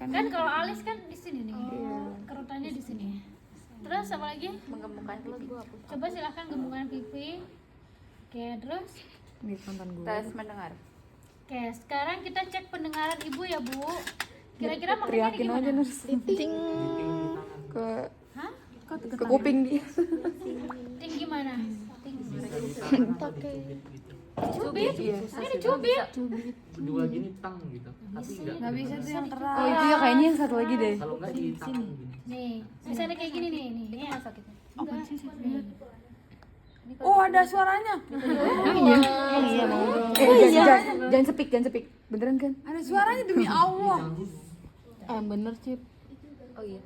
Kan kalau alis kan di sini nih. Kerutannya di sini. Terus apa lagi? Mengembungkan pipi. Coba silahkan gembungkan pipi. Oke, terus Tes mendengar. oke, sekarang kita cek pendengaran ibu ya Bu. Kira-kira makanya gimana? Ting ke Hah? ke kuping dia. Ting gimana? Ting. Pakai Cubit? Ini dicubit. Dua gini tang gitu, tapi Nggak bisa tuh yang keras. Oh itu ya kayaknya yang satu lagi deh. kalau nggak di tangan gini. Nih, misalnya kayak gini nih, nih ya sakitnya. Enggak. Nih. Oh ada suaranya. Jangan sepik. Beneran kan? Ada suaranya demi Allah. Bener Cip. Oh iya.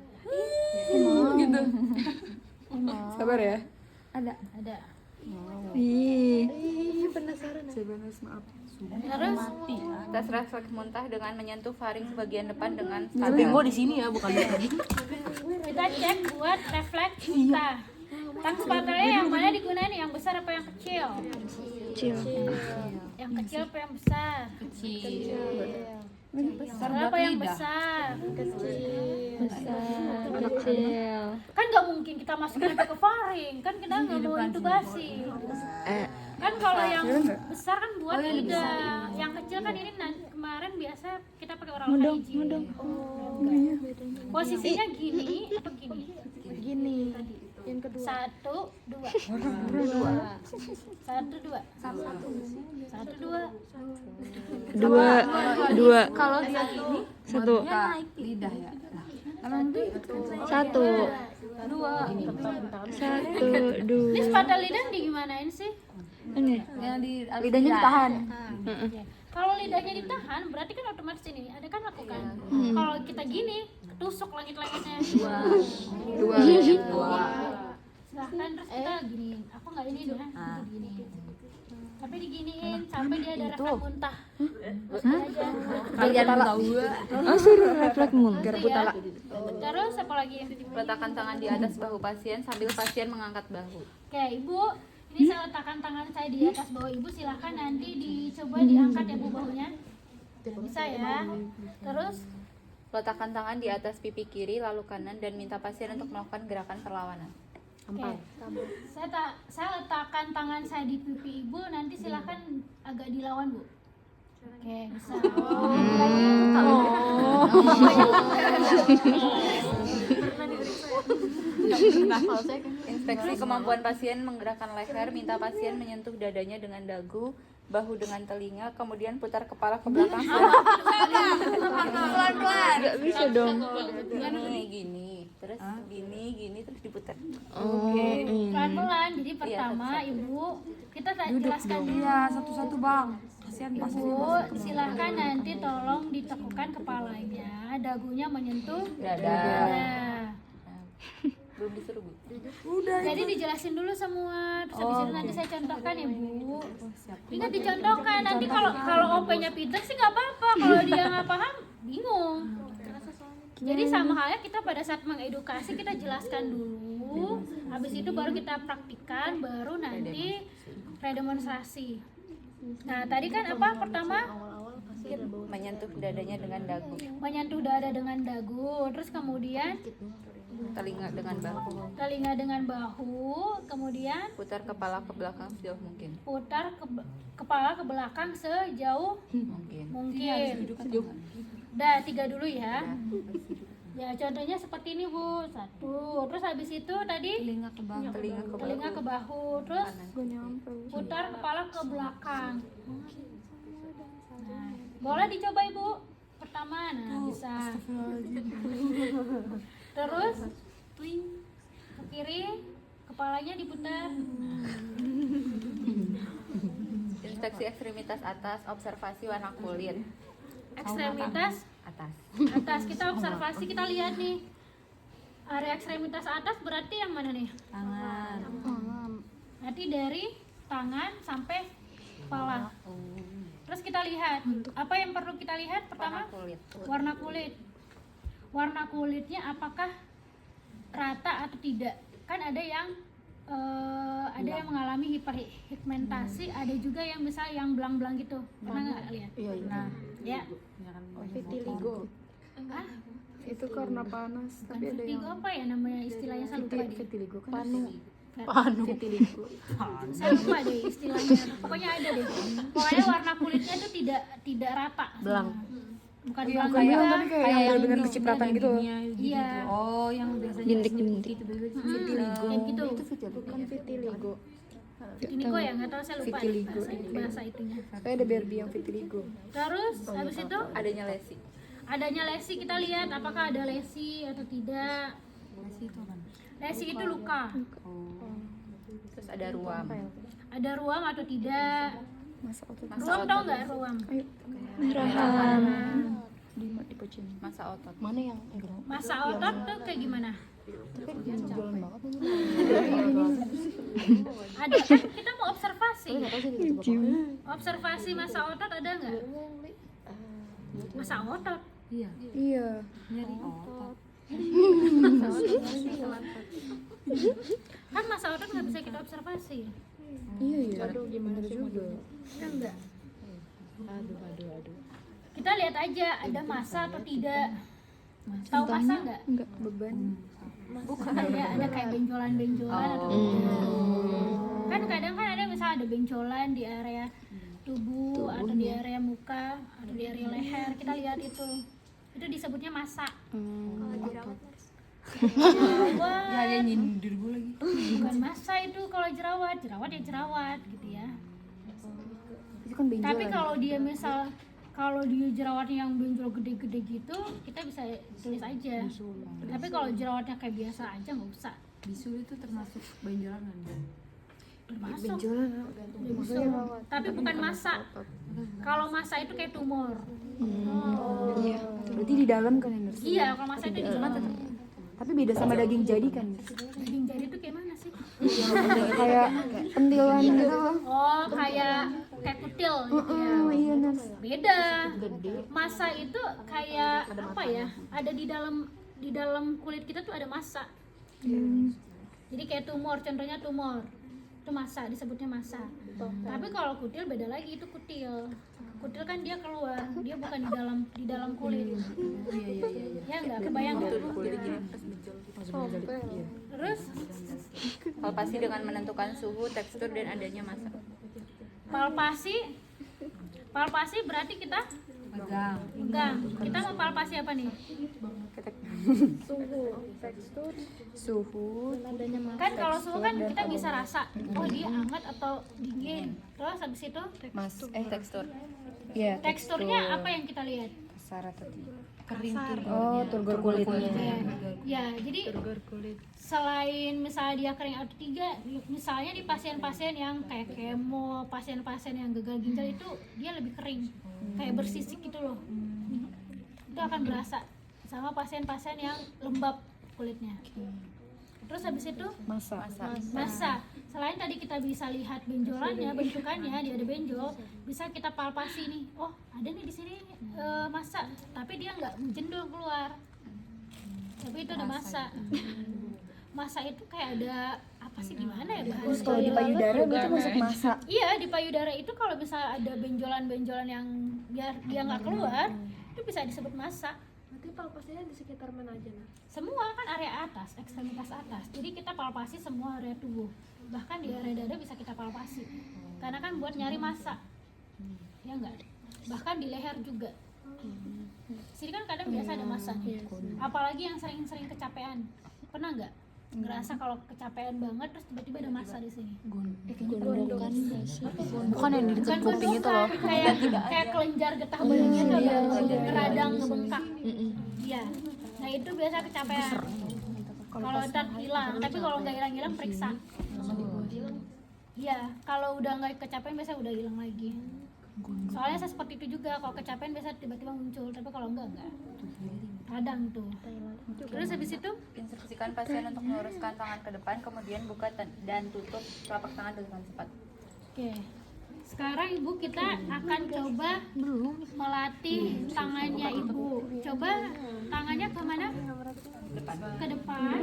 Gitu. Sabar ya. Ada. Ih. Penasaran. Maaf. Terus Tes refleks muntah dengan menyentuh faring bagian depan dengan Tapi standar. gua di sini ya, bukan di sini. kita cek buat refleks muntah. Tang spatulanya yang mana digunain? Yang besar apa yang kecil? Kecil. Yang kecil apa yang besar? Besar apa yang besar? Kecil. Kan nggak mungkin kita masukin ke faring, kan kita nggak mau intubasi. Kan kalau yang besar kan buat lidah, yang kecil kan ini kemarin biasa kita pakai oral hygiene. Posisinya gini apa gini? Gini. Yang kedua. 1, 2. 1, 2. 2. Kalau dia gini, Satu. lidah ya. Satu. Dua. Satu. Ini Dua. spatula lidah digimanain sih? Ini. Yang di Lidahnya ditahan. Ya. Kalau lidahnya ditahan, berarti kan otomatis ini ada kan lakukan. Kalau kita gini, ketusuk langit-langitnya. Dua. Silahkan terus kita giniin. Aku nggak ini deh, gini. Tapi diginiin sampai dia ada refleks muntah. kalian tahu. Oh suruh refleks muntah. Ya. Terus apa lagi? Letakkan tangan di atas bahu pasien sambil pasien mengangkat bahu. Oke, Ibu. Ini saya letakkan tangan saya di atas bahu Ibu. Silahkan nanti dicoba diangkat ya Bu bahunya. Bisa ya. Terus Letakkan tangan di atas pipi kiri lalu kanan dan minta pasien untuk melakukan gerakan perlawanan. oke. Saya letakkan tangan saya di pipi Ibu. Nanti silahkan agak dilawan Bu. Oke, bisa. Inspeksi kemampuan pasien menggerakkan leher, minta pasien menyentuh dadanya dengan dagu, bahu dengan telinga, kemudian putar kepala ke belakang. Pelan-pelan. Gak bisa dong. Gini, terus gini, terus diputar. Oke. Pelan-pelan. Jadi pertama Ibu, kita jelaskan dulu. Iya, satu-satu bang. Kasihan pasti. Ibu, silahkan nanti tolong ditekukan kepalanya, dagunya menyentuh Dada. dada. Belum disuruh Bu. Jadi dijelasin dulu semua, terus habis itu nanti saya contohkan ya Bu. Ingat dicontohkan, nanti kalau OP-nya pinter sih nggak apa-apa, kalau dia nggak paham bingung. Jadi sama halnya kita pada saat mengedukasi kita jelaskan dulu, habis itu baru kita praktikkan, baru nanti redemonstrasi. Nah tadi kan apa pertama? Menyentuh dadanya dengan dagu, Menyentuh dada dengan dagu, terus kemudian telinga dengan bahu, telinga dengan bahu, kemudian putar kepala ke belakang sejauh mungkin. putar kepala ke belakang sejauh mungkin. Udah 3 dulu ya. Ya contohnya seperti ini Bu. 1. Terus habis itu tadi telinga ke bahu, terus putar kepala ke belakang. Nah, boleh dicoba Ibu. Pertama, nah bisa. Terus ke kiri, kepalanya diputar. Inspeksi ekstremitas atas, observasi warna kulit Ekstremitas atas. kita observasi, kita lihat nih. Area ekstremitas atas berarti yang mana nih? Tangan. Berarti dari tangan sampai kepala. Terus kita lihat, apa yang perlu kita lihat pertama? Warna kulit. Warna kulitnya apakah rata atau tidak? Kan ada yang mengalami hiperpigmentasi, ada juga yang bisa yang belang-belang gitu. Pernah nggak lihat? Iya. Nah, ya. Vitiligo. Ah, Itu karena panas, bukan tapi ada yang vertigo apa ya namanya istilahnya, saya lupa deh. vitiligo kan. Vitiligo. Saya lupa deh istilahnya. Pokoknya ada deh. Pokoknya warna kulitnya tuh tidak rata. Belang. Bukan Iya, belang kayak- juga. Kayak yang benar-benar kecipratan gitu. Iya. Oh, yang biasanya Bintik-bintik. Vitiligo. Kayak gitu. Itu vitiligo kan vitiligo. Vitiligo ya, nggak tahu saya lupa deh Vitiligo. bahasa itunya. Kayak ada Barbie yang vitiligo. Terus habis itu Adanya lesi. adanya lesi, kita lihat apakah ada lesi atau tidak. Lesi itu luka. Terus ada ruam. Ada ruam atau tidak. Masa otot. Ruam tau nggak ruam? Ayo. Merahan. Di pocin. Masa otot. Mana yang enggak? Masa otot tuh kayak gimana? Tapi jualan banget. Ada kan, kita mau observasi. Lucu. Observasi masa otot ada nggak? Masa otot. Iya. nyari otot. Kan masa otot nggak bisa kita observasi. Iya ya. Aduh gimana juga. Ya enggak. Kita lihat aja ada masa atau tidak. Tahu masa nggak? Enggak beban. Bukan ada kayak benjolan-benjolan atau tidak. Kan kadang kan ada misalnya ada benjolan di area tubuh atau di area muka atau di area leher, kita lihat itu disebutnya masa. Ya, ya nyindir gue lagi. Bukan masa itu. Kalau jerawat ya jerawat gitu ya. Itu kan benjolan. Tapi kalau dia jerawatnya yang benjol gede-gede gitu, kita bisa tulis aja. Tapi kalau jerawatnya kayak biasa aja nggak usah. Bisul itu termasuk benjolan kan? Termasuk. benjolan. Tapi bukan masa. Kalau masa itu kayak tumor. Iya. Berarti di dalam kan yang nurse? Iya, kalau masa itu di dalam. Tapi beda sama daging jadi kan? Daging jari itu kayak mana sih? Kayak pentilan gitu. Oh, kayak kutil gitu ya. Oh iya nurse. Beda. Masa itu kayak apa ya? Ada di dalam kulit kita tuh ada masa. Jadi kayak tumor, contohnya tumor. Itu masa, disebutnya masa. Tapi kalau kutil beda lagi, itu kutil. Kutil kan dia keluar, dia bukan di dalam kulit. Ya enggak kebayang nggak? Terus Palpasi dengan menentukan suhu, tekstur, dan adanya masa. palpasi berarti kita pegang. Kita mau palpasi apa nih? Suhu. Kan kalau suhu kan kita bisa rasa, oh dia hangat atau dingin. Terus habis itu Tekstur. Iya. teksturnya apa yang kita lihat? Kasar atau tidak? Kering tuh. Oh, turgor kulitnya. Ya, jadi selain misalnya dia kering atau tidak, misalnya di pasien-pasien yang kayak kemo, pasien-pasien yang gagal ginjal itu dia lebih kering, kayak bersisik gitu loh. Itu akan berasa sama pasien-pasien yang lembab kulitnya. Terus habis itu Masa. selain tadi kita bisa lihat benjolannya, bentukannya dia ada benjol, bisa kita palpasi nih. Oh, ada nih di sini masa, tapi dia nggak menjendol keluar. Tapi itu ada masa. Masa itu kayak ada apa sih, gimana ya bahasa? Kalau di payudara itu masuk masa. Iya, di payudara itu kalau bisa ada benjolan-benjolan yang biar dia nggak keluar, itu bisa disebut masa. Berarti palpasinya di sekitar mana aja, Nah? Semua kan area atas, ekstremitas atas. Jadi kita palpasi semua area tubuh. Bahkan di area dada bisa kita palpasi. Karena kan buat nyari masa. Ya enggak? Bahkan di leher juga. Sini kan kadang biasa ada masa nih. Apalagi yang sering-sering kecapean. Pernah nggak ngerasa kalau kecapean banget terus tiba-tiba ada masa di sini? Gondokan. Bukan yang di dekat Bukan kuping itu loh. kayak kelenjar getah badannya tuh ada radang ngebengkak. Iya. Nah itu biasa kecapean. Kalau ntar hilang, tapi kalau nggak hilang periksa. Iya, kalau udah nggak kecapean biasa udah hilang lagi. Soalnya saya seperti itu juga, kalau kecapean biasa tiba-tiba muncul, tapi kalau enggak. Radang tuh. Terus habis itu Instruksikan pasien untuk meluruskan tangan ke depan, kemudian buka dan tutup telapak tangan dengan cepat. oke. Sekarang Ibu kita akan coba melatih tangannya Ibu. Coba tangannya kemana? Ke depan.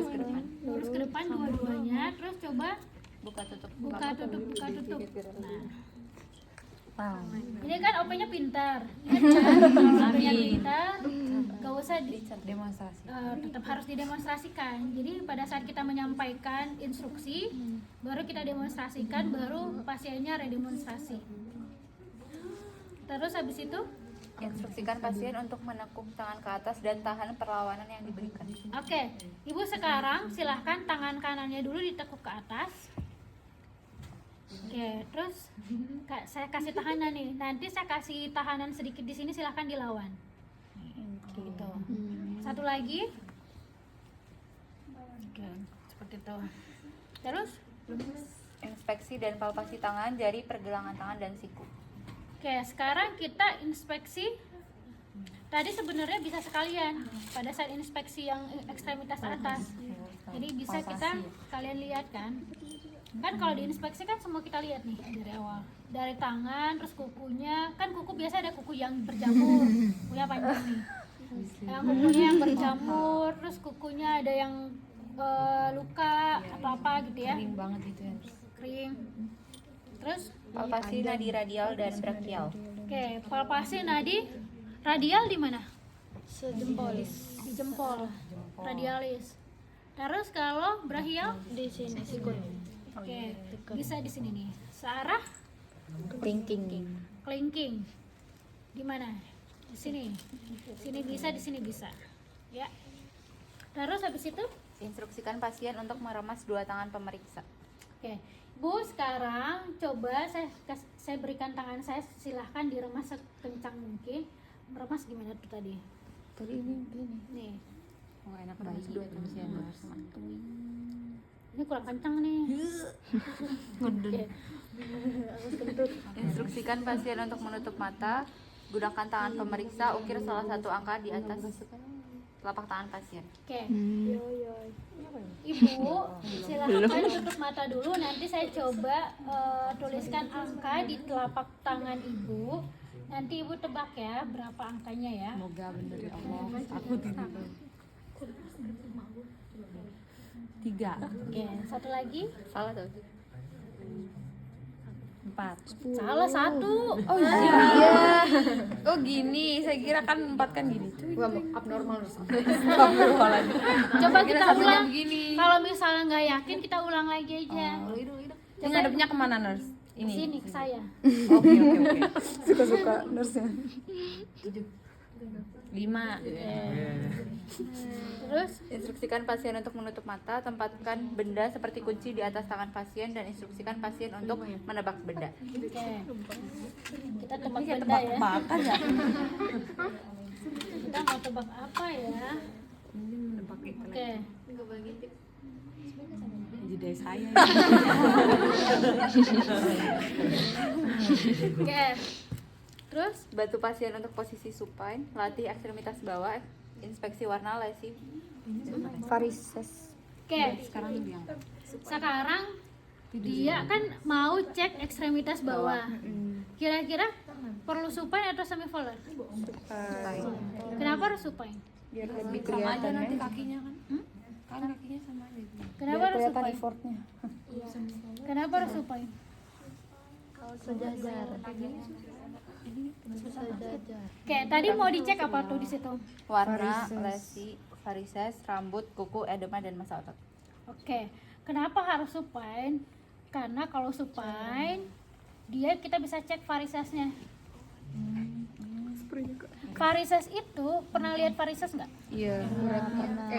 Lurus ke depan dua-duanya. Terus coba Buka tutup. buka tutup. Nah. Ini kan OP-nya pintar. Ingat kan? OP-nya pintar. Gak usah Demonstrasi. tetap harus didemonstrasikan. Jadi pada saat kita menyampaikan instruksi, baru kita demonstrasikan, baru pasiennya redemonstrasi. Terus habis itu, Instruksikan pasien untuk menekuk tangan ke atas dan tahan perlawanan yang diberikan. oke, Ibu sekarang silahkan tangan kanannya dulu ditekuk ke atas. Oke, terus saya kasih tahanan nih. Nanti saya kasih tahanan sedikit di sini, silahkan dilawan. Gitu. Satu lagi. Oke, seperti itu. Terus, Inspeksi dan palpasi tangan, jari, pergelangan tangan, dan siku. oke, sekarang kita inspeksi. Tadi sebenarnya bisa sekalian pada saat inspeksi yang ekstremitas atas. Jadi bisa kita kalian lihat kan? Kan kalau diinspeksi kan semua kita lihat nih dari awal. Dari tangan, terus kukunya. Kan kuku biasa ada kuku yang berjamur, kukunya panjang nih. Yang kukunya yang berjamur, terus kukunya ada yang luka atau apa gitu ya. Kering banget itu ya. Kering. Terus Palpasi nadi radial dan brachial. oke, palpasi nadi radial di mana? Sejempolis. Di jempol. Radialis. Terus kalau brachial? Di sini sikut. Oke, bisa di sini nih. Searah kelingking. Di mana? Di sini. Sini bisa, di sini bisa. Ya. Terus habis itu? Instruksikan pasien untuk meremas dua tangan pemeriksa. Oke, Bu, sekarang coba saya berikan tangan saya, silahkan diremas sekencang mungkin. Meremas gimana tuh tadi? Tadi ini gini. Nih, Oh, enak banget dua nurse. ini kurang kencang nih. Oke. Instruksikan pasien untuk menutup mata. Gunakan tangan pemeriksa, ukir salah satu angka di atas telapak tangan pasien. Oke. Ibu, silahkan tutup mata dulu. Nanti saya coba tuliskan angka di telapak tangan Ibu. Nanti Ibu tebak ya berapa angkanya ya. Semoga bener ya Allah. Aku tidak. 3, Oke, satu lagi. Salah tuh. 4. Salah satu. Oh iya. Oh gini, saya kira kan 4 kan gini. Abnormal. Coba kita ulang. Gini. Kalau misalnya nggak yakin, kita ulang lagi aja. Ini ngadepnya kemana nurse? Ini. Sini ke saya. Oke. Suka-suka nurse-nya. 5. Terus, Instruksikan pasien untuk menutup mata, tempatkan benda seperti kunci di atas tangan pasien dan instruksikan pasien untuk menebak benda. oke. Kita tebak Kayak benda ya. tebak-tebakan ya. Kita mau tebak apa ya? Ini menebak itu. Oke. Jadi saya. Oke. Terus, Bantu pasien untuk posisi supine, latih ekstremitas bawah, inspeksi warna, lesi. Varises. oke. Sekarang yang Sekarang dia kan mau cek ekstremitas bawah. Kira-kira perlu supine atau semivolar? Kenapa harus supine? Biar lebih sama aja kelihatan nanti ya. kakinya kan. Kan kakinya sama aja. Kenapa Biar harus kelihatan supine? effortnya. Kenapa harus supine? Sejajar. Oke, tadi mau dicek apa tuh di situ? Warna, lesi, varises, rambut, kuku, edema, dan massa otot. Oke, kenapa harus supine? Karena kalau supine, kita bisa cek varisesnya. Varises itu, pernah lihat varises nggak? Iya.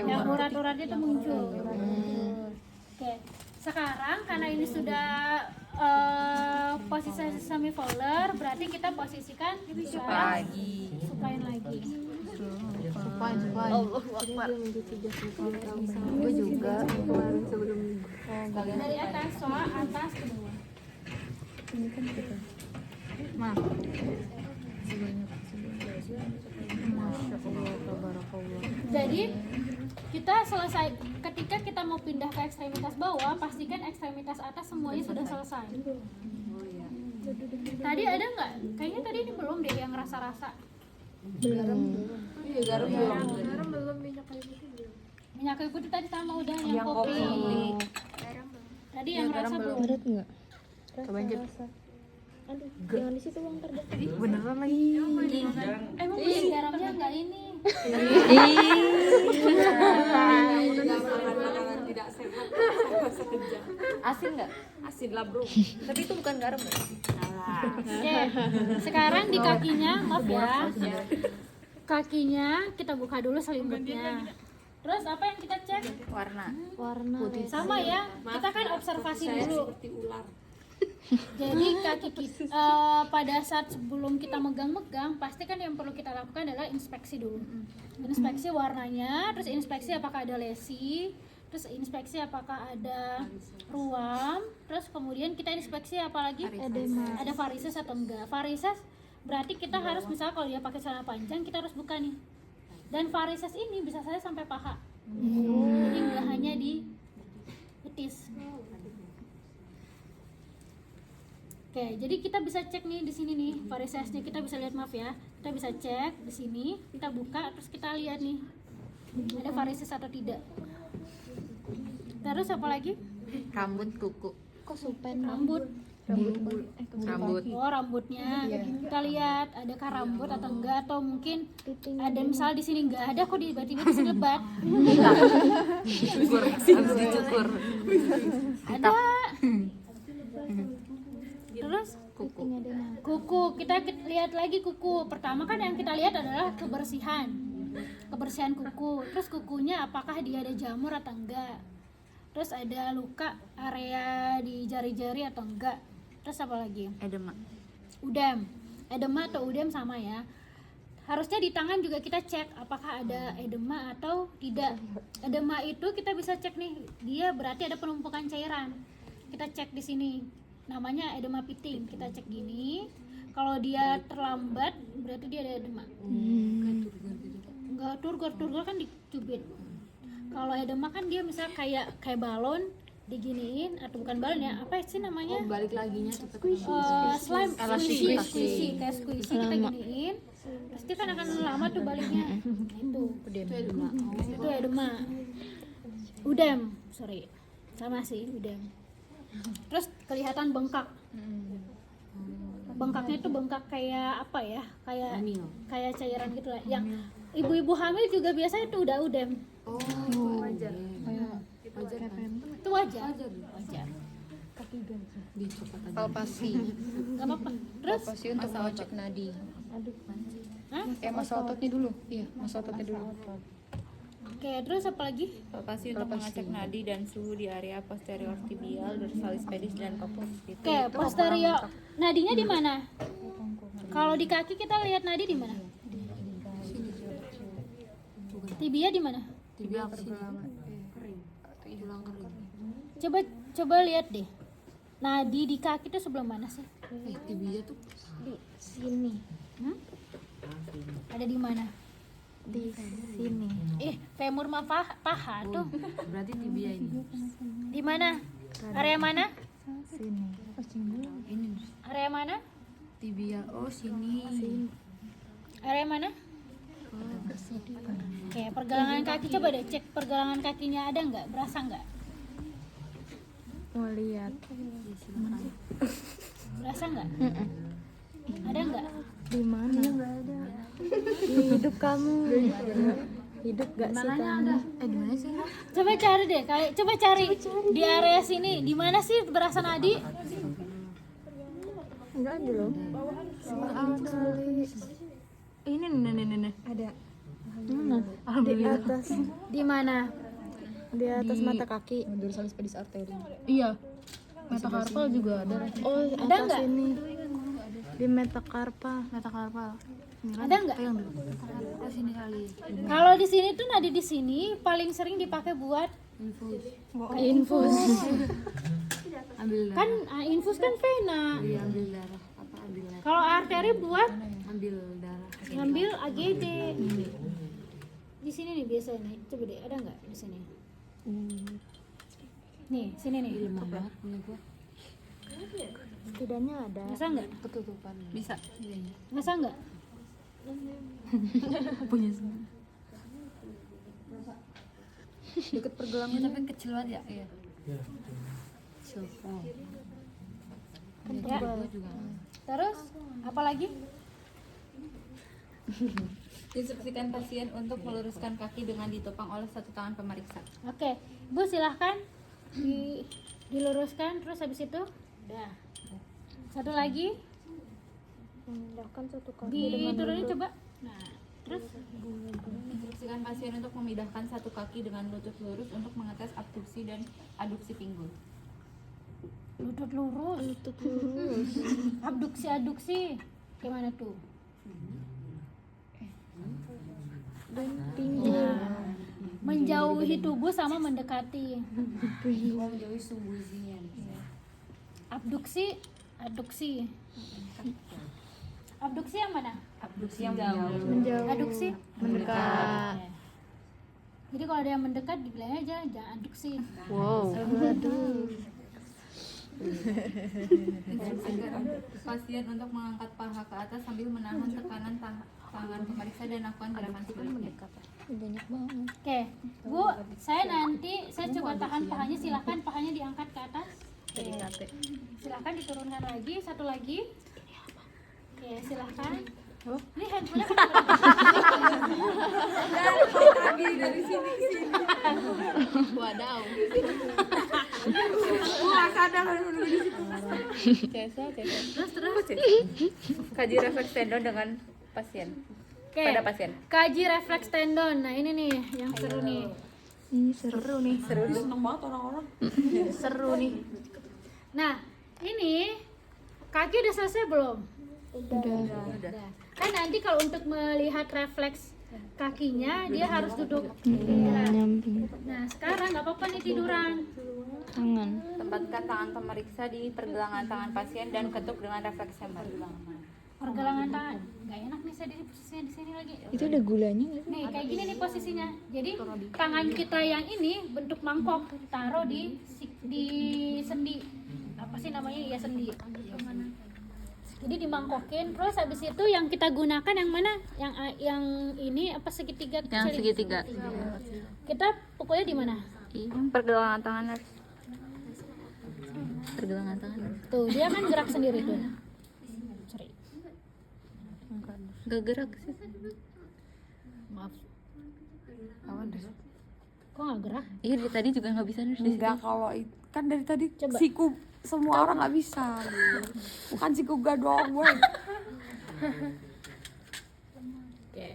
Yang urat-uratnya itu muncul. Oke, sekarang karena ini sudah posisi semivolar, berarti kita posisikan supine lagi. Gue juga. Dari atas, soal atas ke bawah. Jadi kita selesai, ketika kita mau pindah ke ekstremitas bawah, pastikan ekstremitas atas semuanya sudah selesai. Tadi ada nggak? Kayaknya tadi ini belum deh yang rasa-rasa. Garam belum, minyak kayu putih belum. Minyak kayu putih tadi sama udah yang kopi. Tadi yang rasa belum. Coba aja. Aduh, jangan di situ bang, terdekat. Beneran lagi. Emang garamnya nggak ini? Asin nggak? Asin lah bro. Tapi itu bukan garam ya? Oke, sekarang di kakinya, maaf ya. Kakinya kita buka dulu selimutnya. Terus apa yang kita cek? Warna. Sama ya, kita kan observasi dulu. Jadi kaki kita pada saat sebelum kita megang-megang, pasti kan yang perlu kita lakukan adalah inspeksi dulu. Inspeksi warnanya, terus inspeksi apakah ada lesi, terus inspeksi apakah ada ruam, terus kemudian kita inspeksi apa lagi? Ada varises atau enggak. Varises berarti kita harus, misalnya kalau dia pakai celana panjang, kita harus buka nih. Dan varises ini bisa saja sampai paha. Jadi enggak hanya di betis. Oke, jadi kita bisa cek nih di sini nih varisesnya, kita bisa lihat, maaf ya, kita bisa cek di sini, kita buka terus kita lihat nih ada varises atau tidak. Terus apa lagi? Rambut kuku. Rambut. Rambut. Oh, rambutnya. Kita lihat adakah rambut atau enggak, atau mungkin ada misal di sini enggak ada, kok tiba-tiba di sini lebat. Dicukur, harus dicukur. Ada. Terus kuku, kita lihat lagi kuku. Pertama kan yang kita lihat adalah kebersihan kuku. Terus kukunya apakah dia ada jamur atau enggak. Terus ada luka area di jari-jari atau enggak. Terus apa lagi? Edema. Edema atau udem sama ya. Harusnya di tangan juga kita cek apakah ada edema atau tidak. Edema itu kita bisa cek nih, dia berarti ada penumpukan cairan. Kita cek di sini. Namanya edema piting. Kita cek gini. Kalau dia terlambat berarti dia ada edema. Enggak, turgor kan dicubit. Kalau edema kan dia misalnya kayak balon diginiin, atau bukan balon ya, apa sih namanya? Balik laginya cepet. Slime, squishy, kayak squishy kita giniin, pasti kan akan lama tuh baliknya. Itu edema. Udem, sama sih udem. Terus kelihatan bengkak. Bengkaknya tuh bengkak kayak apa ya? Kayak cairan gitu lah. Yang ibu-ibu hamil juga biasanya tuh udah udem. Wajar. Itu wajar. Palpasi. Gak apa-apa. Terus Palpasi untuk mengecek nadi. Hah? Masa ototnya dulu. Iya, masa ototnya dulu. Oke, terus apa lagi? Palpasi untuk mengecek nadi dan suhu di area posterior tibial, dorsalis pedis dan corpus. Oke, posterior. Nadinya di mana? Kalau di kaki kita lihat nadi di mana? Tibia di mana? Coba lihat deh. Nadi di kaki itu sebelah mana sih? Tibia tuh Di sini. Ada di mana? di sini. Femur mah paha tuh. Berarti tibia ini. Di mana? Area mana? Sini. Ini Area mana? tibia. Oh, sini. Area mana? Oke, pergelangan kaki, coba deh cek pergelangan kakinya ada nggak? Berasa nggak? Mau lihat. Berasa nggak? Ada nggak? Di mana? Enggak ada. Di hidup kamu. Hidup gak sih kamu? Di mana sih? Coba cari deh, coba cari di area sini. Di mana sih berasa nadi? Enggak ada loh. Ini nih. Ada. Mana? Di atas. Di mana? Di atas mata kaki. Dorsalis pedis arteri. Iya. Metakarpal juga ada. Oh, Ada nggak? Sini. Di metakarpal. Ada nggak? Oh, sini kali. Kalau di sini tuh nadi di sini paling sering dipakai buat Infus. Ambil kan infus kan vena. ambil darah. Apa ambil darah? Kalau arteri buat Ambil darah. ngambil AGD. Di sini nih biasanya nih. Coba deh, ada nggak di sini? Nih, sini nih. Setidaknya ada. Masa nggak? Ketutupan. Bisa. Masa nggak? Punya semua. Deket pergelangan. Tapi kecil banget ya. Iya. Ya. Kecil. Oh. Ya. Gua juga. Terus apa lagi? Instruksikan pasien untuk meluruskan kaki dengan ditopang oleh satu tangan pemeriksa. Oke, Bu silahkan diluruskan, terus habis itu udah. Satu lagi Memindahkan satu kaki dengan diturunin lutut. coba. Nah, terus Instruksikan pasien untuk memindahkan satu kaki dengan lutut lurus untuk mengetes abduksi dan aduksi pinggul. lutut lurus. Abduksi. Gimana tuh? Dan pinggul. Menjauhi tubuh sama mendekati. Menjauhi sumbuzinya. Abduksi. Abduksi yang mana? Abduksi yang jauh. Menjauh. Aduksi. Mendekat. Oke. Jadi kalau ada yang mendekat dibilang aja jangan aduksi. Wow. Instruksikan pasien untuk mengangkat paha ke atas sambil menahan tekanan tangan pemeriksa dan lakukan gerakan sebaliknya. Banyak banget. Oke, Bu, saya coba tahan pahanya, silahkan pahanya diangkat ke atas. Oke. Silahkan diturunkan lagi, satu lagi. Oke, silahkan. Ini handphonenya Dari sini ke sini. Wadaw. Kaji refleks tendon dengan pasien. Oke. Pada pasien. Kaji refleks tendon. Nah, ini nih yang seru nih. Ini seru nih. Seru nih. Nah, ini kaki udah selesai belum? Udah. Kan nanti kalau untuk melihat refleks kakinya dia harus duduk. Nyamping Nah, sekarang nggak apa-apa nih tiduran. tangan. Tempatkan tangan pemeriksa di pergelangan tangan pasien dan ketuk dengan refleks hammer. Pergelangan tangan. Nggak enak nih saya di posisinya di sini lagi. Itu ada gulanya nggak sih? Nih, kayak gini nih posisinya. Jadi tangan kita yang ini bentuk mangkok, taruh di sendi. Apa sih namanya? Ya sendi. Jadi dimangkokin, terus habis itu yang kita gunakan yang mana? Yang ini apa segitiga kecil? Yang segitiga. Kita pukulnya di mana? Pergelangan tangan. Pergelangan tangan. Tuh, dia kan gerak sendiri tuh. Sorry. Gak gerak sih. Kok nggak gerak? Iya dari tadi juga nggak bisa nih. Enggak, kalau kan dari tadi Coba. siku semua orang nggak bisa. Bukan siku gak doang, boy. Oke.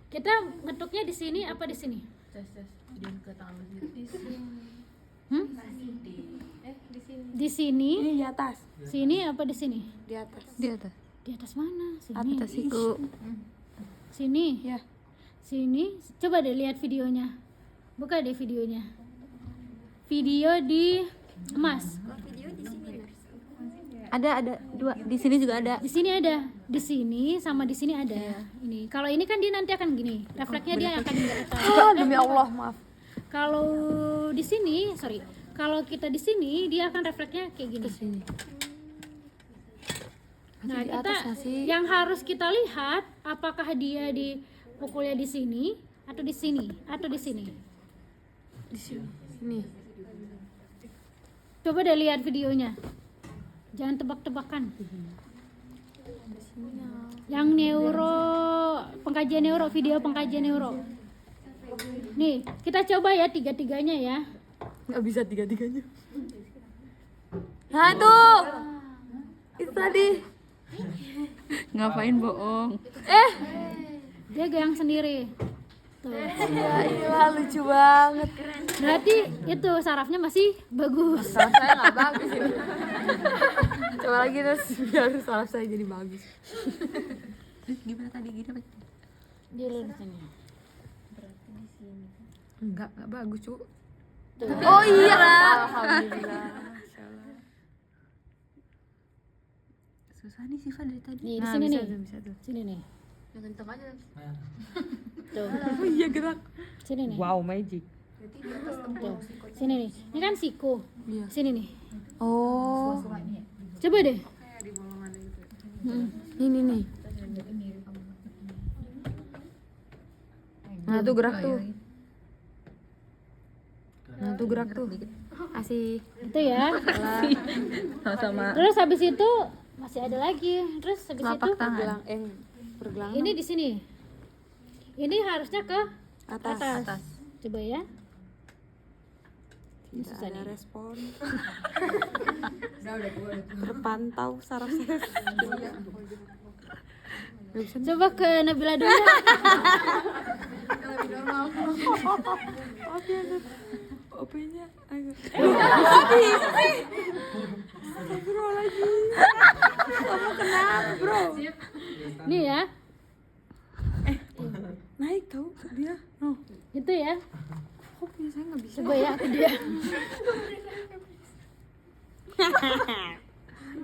Kita ngetuknya di sini apa di sini? Di sini. Ini di atas, Sini apa di sini? di atas. Di atas. Di atas mana? Sini. Atas siku. Sini. Ya. Sini. Coba deh lihat videonya. Buka deh videonya. Video di emas. Ada dua. Di sini juga ada. Di sini ada. Di sini sama di sini ada. Ini. Kalau ini kan dia nanti akan gini. Refleksnya dia akan ke atas. Ah, demi Allah, maaf. Kalau di sini, sorry. Kalau kita di sini, dia akan refleksnya kayak gini. Nah, Di kita atas nggak sih? yang harus kita lihat apakah dia dipukulnya di sini atau di sini atau di sini. Di sini. Sini. Coba deh lihat videonya. Jangan tebak-tebakan. Yang pengkajian neuro, video pengkajian neuro. Nih, kita coba ya tiga-tiganya ya. Nggak bisa tiga-tiganya. Nah, tuh. Itu tadi. Ngapain bohong? Dia goyang sendiri. Tuh. Gila, lucu banget. Berarti itu sarafnya masih bagus. Saraf saya nggak bagus ini. Coba lagi terus biar saraf saya jadi bagus. Gimana tadi gini apa? Dia di sini. Enggak bagus, cu. Oh iya. Alhamdulillah. Susah nih Siva dari tadi. Nih, di sini nih. Bisa tuh. Sini nih. Yang kenceng aja. Tuh. Oh iya, gerak. Sini nih. Wow, magic. Tuh. Sini nih. Ini kan siku. Iya. Sini nih. Oh. Coba deh. Ini nih. Nah, tuh gerak tuh. Nah, tuh gerak tuh. Asik. Itu ya. Sama-sama. Terus habis itu masih ada lagi. Terus habis itu Telapak tangan. Pergelangan. ini di sini. Ini harusnya ke Atas. atas. Coba ya. Ini Tidak susah ada nih. respon. Terpantau saraf saya. Coba ke Nabila dulu. OP-nya agak. Nih ya. Naik tahu dia. Oh, Gitu ya. kok punya saya nggak bisa? Coba ya ke dia.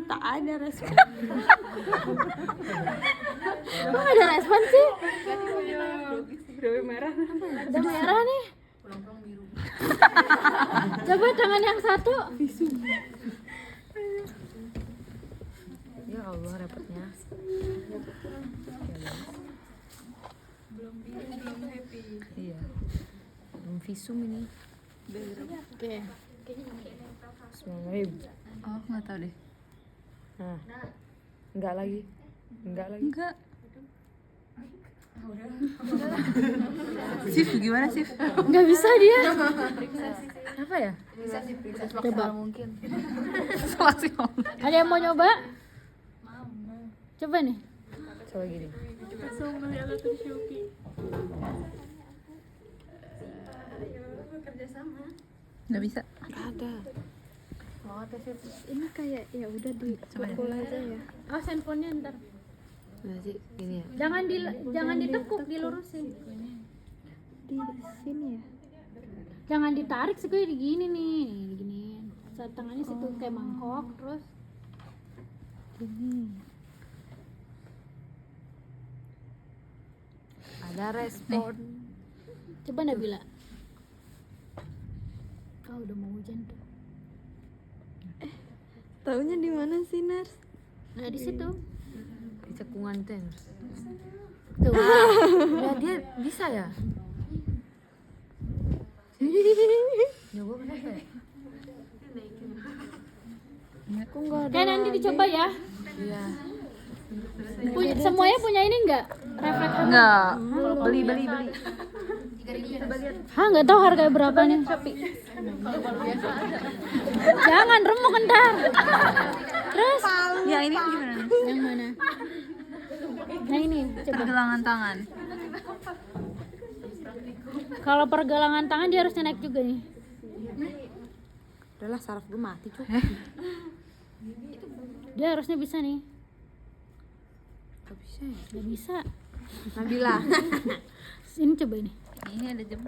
Tak ada respon. Kok ada respon sih? Udah merah. Udah merah nih. Coba tangan yang satu. Ya Allah repotnya. Iya. Belum visum ini. Oke. 9.000. Oh, nggak tahu deh. Nah. Enggak lagi. Enggak. Sif, gimana Sif? Nggak bisa dia. Apa ya? Coba. Mungkin. Ada yang mau nyoba? Coba nih. Coba gini. Nggak bisa. Nggak ada. Ini kayak ya udah dipukul aja ya. Awas handphonenya ntar. Nah sih gini ya. Jangan ditekuk, dilurusin. Di sini ya. Jangan ditarik sih, kayak gini nih, diginiin. Saat tangannya situ kayak mangkok, terus Ada respon. coba Nabila. Oh, udah mau hujan tuh. Taunya di mana sih, Nars? Nah, di situ. Di cekungan tens. Tuh. Ya dia bisa ya? Nyoba kenapa ya? Kok nggak ada? Kayak nanti dicoba ya. Iya. Semuanya punya ini enggak? Refleks. Enggak. Beli. Hah, nggak tahu harganya berapa nih. Jangan remuk ntar. Terus Ya ini gimana nih? yang mana? Nah ini, coba. Pergelangan tangan. Kalau pergelangan tangan dia harusnya naik juga nih. Udahlah, saraf gue mati, Cuk. Dia harusnya bisa nih. Gak bisa ya? Nggak bisa. Nabila. Ini coba ini. Ini ada jam.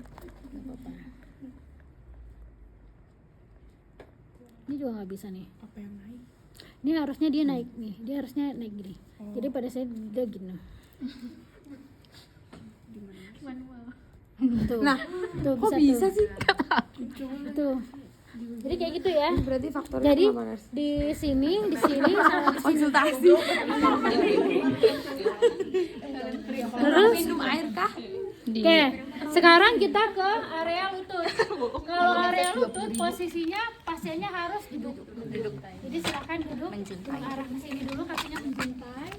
Ini juga nggak bisa nih. Apa yang naik? Ini harusnya dia naik nih. Dia harusnya naik gini. Jadi pada saya dia gini. Tuh. Nah, tuh kok bisa tuh. sih? Tuh. Jadi kayak gitu ya. Berarti faktornya Jadi apa, Nars? di sini sama di sini. Konsultasi. Terus Minum air kah? oke, sekarang kita ke area lutut. Kalau area lutut posisinya pasiennya harus duduk. Jadi silakan duduk. Arah ke sini dulu, kakinya menjuntai.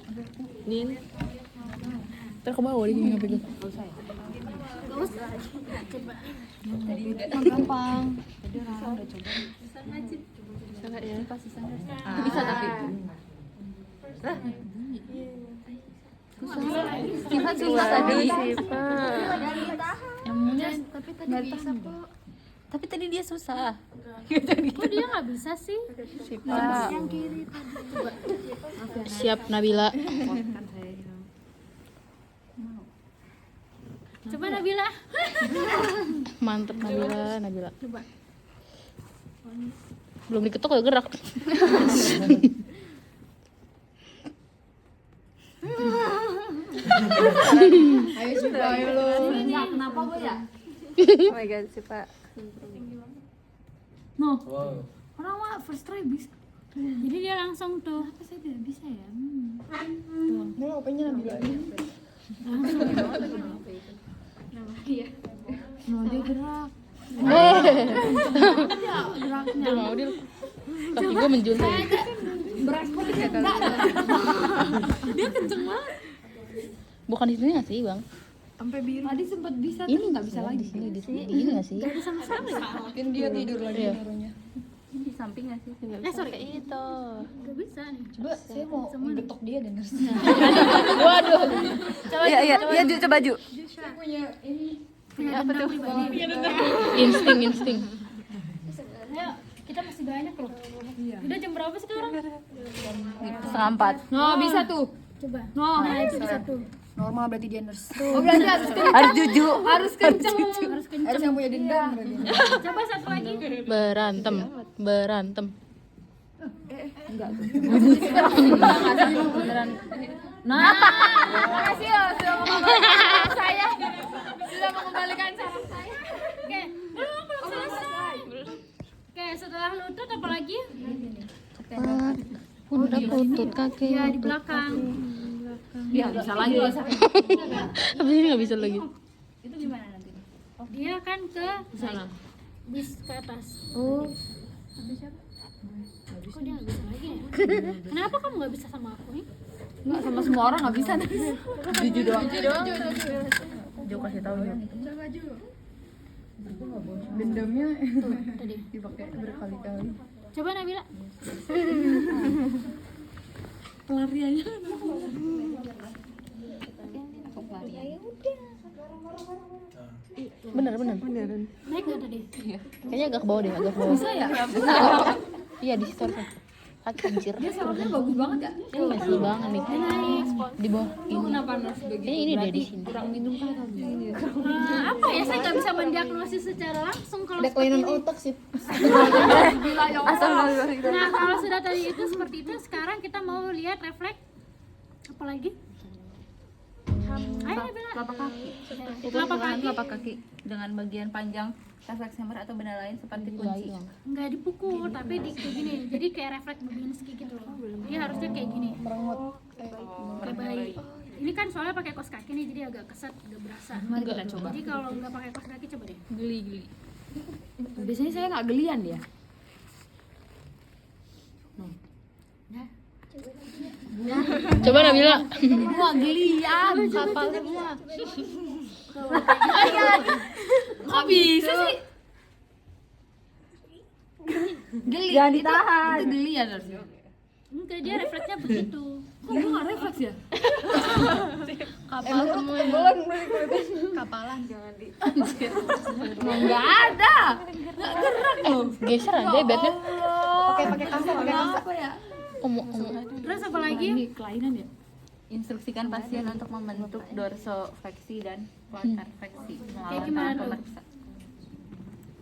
Nin. Ntar ke bawah dia nggak pegang. Gak usah. Coba. Gampang. Bisa tapi. Kita susah tadi. Tapi tadi dia susah. Kok dia nggak bisa sih? Siap Nabila. Coba Nabila. Mantep Nabila. Belum diketok udah gerak. Oh my god, sih Pak. Wow. Orang mah first try bisa. Jadi dia langsung tuh. Apa saya tidak bisa ya? Dia mau dia. Kaki gue menjuntai. Dia kenceng banget. Bukan di sini nggak sih bang? Sampai biru. Tadi sempat bisa Ini nggak bisa lagi sini di sini. Ini nggak sih? Mungkin dia tidur lagi naruhnya. Di samping nggak sih? Sorry, Itu. nggak bisa nih. Coba saya mau getok dia dan nurse. Waduh. Iya, Ju, coba Ju. Saya punya ini. Punya dendam pribadi. Insting. Ayo, kita masih banyak loh. Udah jam berapa sekarang? 3:30. No, bisa tuh. Coba. No. Nah, itu bisa tuh. Normal berarti dia nurse. Oh, berarti harus Harus jujur. harus kenceng. Harus kenceng. Harus yang punya dendam berarti. Coba satu lagi. Berantem. Nah, makasih loh sudah mengembalikan saya. Sudah mengembalikan saran saya. Oke, belum selesai. Oke, setelah lutut apa lagi? Pundak, lutut, kaki. Ya, di belakang. Ya, bisa lagi. Habis ini nggak bisa lagi. Itu gimana nanti? Dia kan ke Sana. bis ke atas. Oh. Kok dia nggak bisa lagi ya? Kenapa kamu nggak bisa sama aku nih? Enggak sama semua orang nggak bisa. Jujur doang. Jo kasih tahu Jo. Dendamnya Tadi. dipakai berkali-kali. Coba Nabila. Bener. Naik nggak tadi? Kayaknya agak ke bawah deh, agak ke bawah. Bisa ya? Iya di situ harusnya. Anjir. Dia salonnya bagus banget ya. Ini masih banget nih. Di bawah ini. Kenapa nurse begitu? Ini deh di sini. Kurang minum kan tadi. Apa ya? Saya nggak bisa mendiagnosis secara langsung kalau Ada seperti kelainan ini. otak sih. Nah, kalau sudah tadi itu seperti itu, sekarang kita mau lihat refleks apa lagi? Ayo Nabila. Telapak kaki. Telapak kaki. Telapak kaki dengan bagian panjang refleks hammer atau benda lain seperti kunci. Nggak dipukul, tapi kayak gini. Jadi kayak refleks Babinski gitu loh. Dia harusnya kayak gini. Kayak bayi. Ini kan soalnya pakai kos kaki nih, jadi agak kesat, agak berasa. Mari kita coba. Jadi kalau nggak pakai kos kaki coba deh. Geli. Biasanya saya nggak gelian ya. Coba Nabila. Semua gelian. Kapal semua. Kok bisa sih? Geli. Jangan ditahan. Itu gelian harusnya. Enggak, dia refleksnya begitu. Kok gue nggak refleks ya? Kapal semua. Kapalan. Nggak ada. Nggak gerak loh. Geser aja biar dia Pakai kasar. Apa ya? omong. Terus apa lagi? Ini kelainan ya? Instruksikan pasien untuk membentuk dorsofleksi dan plantar fleksi Kayak melawan gimana tangan tuh? pemeriksa.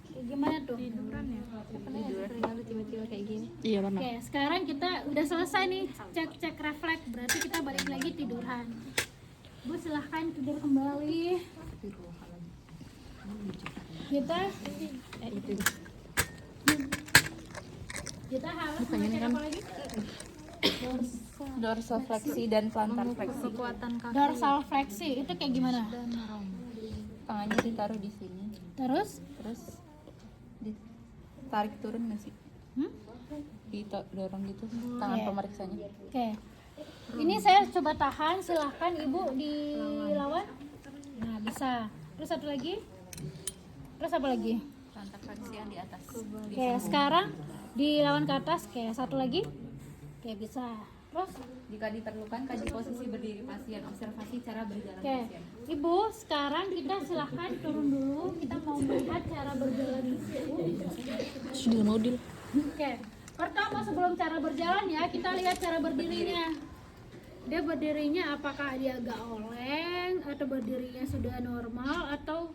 Kayak gimana tuh? Iya pernah. Oke, sekarang kita udah selesai nih cek refleks. Berarti kita balik lagi tiduran. Bu silahkan tidur kembali. Kita harus mengecek apa lagi? Dorsofleksi dan plantar fleksi. Dorsal fleksi itu kayak gimana? Tangannya ditaruh di sini, Terus? terus ditarik turun nggak sih? Dorong gitu tangan Iya. pemeriksanya. Oke. Ini saya coba tahan, silahkan ibu dilawan. Nah bisa. Terus satu lagi. Terus apa lagi? Plantar fleksi yang di atas. Oke, sekarang dilawan ke atas. Oke, satu lagi. Oke, bisa. Terus? Jika diperlukan, kaji posisi berdiri pasien, observasi cara berjalan Oke, pasien. ibu sekarang kita silahkan turun dulu. Kita mau melihat cara berjalan ibu. Sudah mau deal. Oke, pertama sebelum cara berjalan ya, kita lihat cara berdirinya. Dia berdirinya apakah dia agak oleng, atau berdirinya sudah normal, atau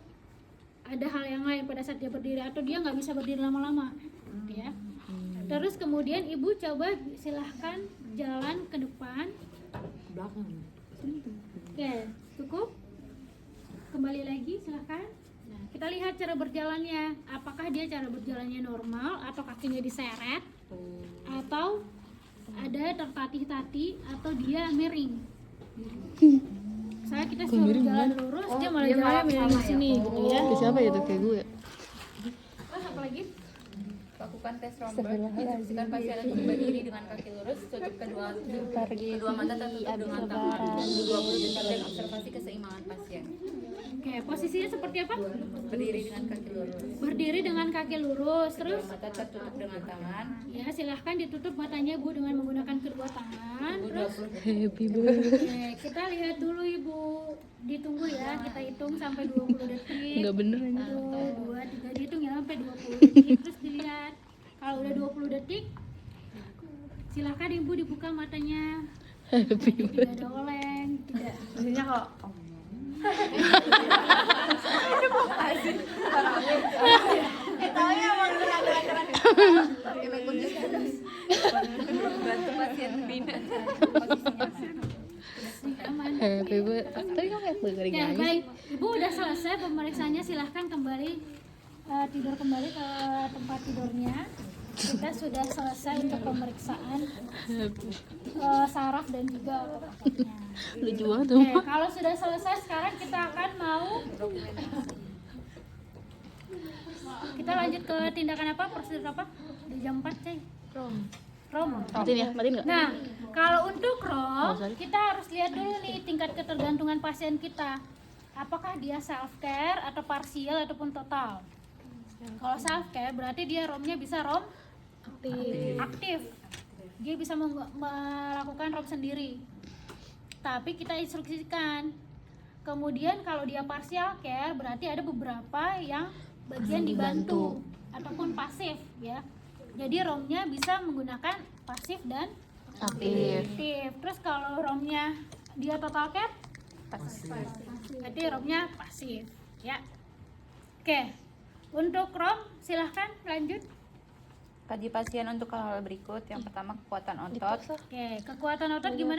ada hal yang lain pada saat dia berdiri, atau dia nggak bisa berdiri lama-lama, ya. Terus kemudian ibu coba silahkan jalan ke depan. Oke, cukup. Kembali lagi silahkan. Nah, kita lihat cara berjalannya. Apakah dia cara berjalannya normal, atau kakinya diseret, atau ada tertatih-tatih, atau dia miring. Saya kita suruh jalan lurus, dia malah jalan miring di sini gitu ya. Ke siapa ya tuh kayak gue? Terus apa lagi? melakukan tes Romberg, instruksikan pasien untuk berdiri dengan kaki lurus, tutup kedua mata tertutup dengan tangan, tunggu 20 detik dan observasi keseimbangan pasien. Oke, posisinya seperti apa? Berdiri dengan kaki lurus, Berdiri dengan kaki lurus, kedua terus mata tertutup dengan tangan, ya silahkan ditutup matanya Bu dengan menggunakan kedua tangan. tunggu Terus 20 detik. oke, kita lihat dulu Ibu, ditunggu ya, kita hitung sampai 20 detik. Enggak bener ini. 1, 2, 3, dihitung ya sampai 20 detik, terus dilihat. Kalau udah 20 detik, silahkan Ibu dibuka matanya. Tidak ada oleng, tidak. Maksudnya kalau Bantu pasien pindah posisinya. Aman. Iya. Ya, baik. Ibu udah selesai pemeriksaannya, silahkan kembali tidur kembali ke tempat tidurnya. Kita sudah selesai untuk pemeriksaan saraf dan juga otot-ototnya. Lucu banget Oke, kalau sudah selesai sekarang kita akan kita lanjut ke tindakan apa? Prosedur apa? Di jam 4, Ceng. Rom. Matiin ya, matiin nggak? Nah, kalau untuk rom, kita harus lihat dulu nih tingkat ketergantungan pasien kita. Apakah dia self care atau parsial ataupun total? Kalau self care berarti dia romnya bisa rom aktif. Dia bisa melakukan rom sendiri. Tapi kita instruksikan. Kemudian kalau dia partial care berarti ada beberapa yang bagian dibantu ataupun pasif ya. Jadi romnya bisa menggunakan pasif dan aktif. Terus kalau romnya dia total care, berarti romnya pasif, ya. Oke, untuk rom silahkan lanjut. Kaji pasien untuk hal-hal berikut. Yang pertama, kekuatan otot. Oke, kekuatan otot gimana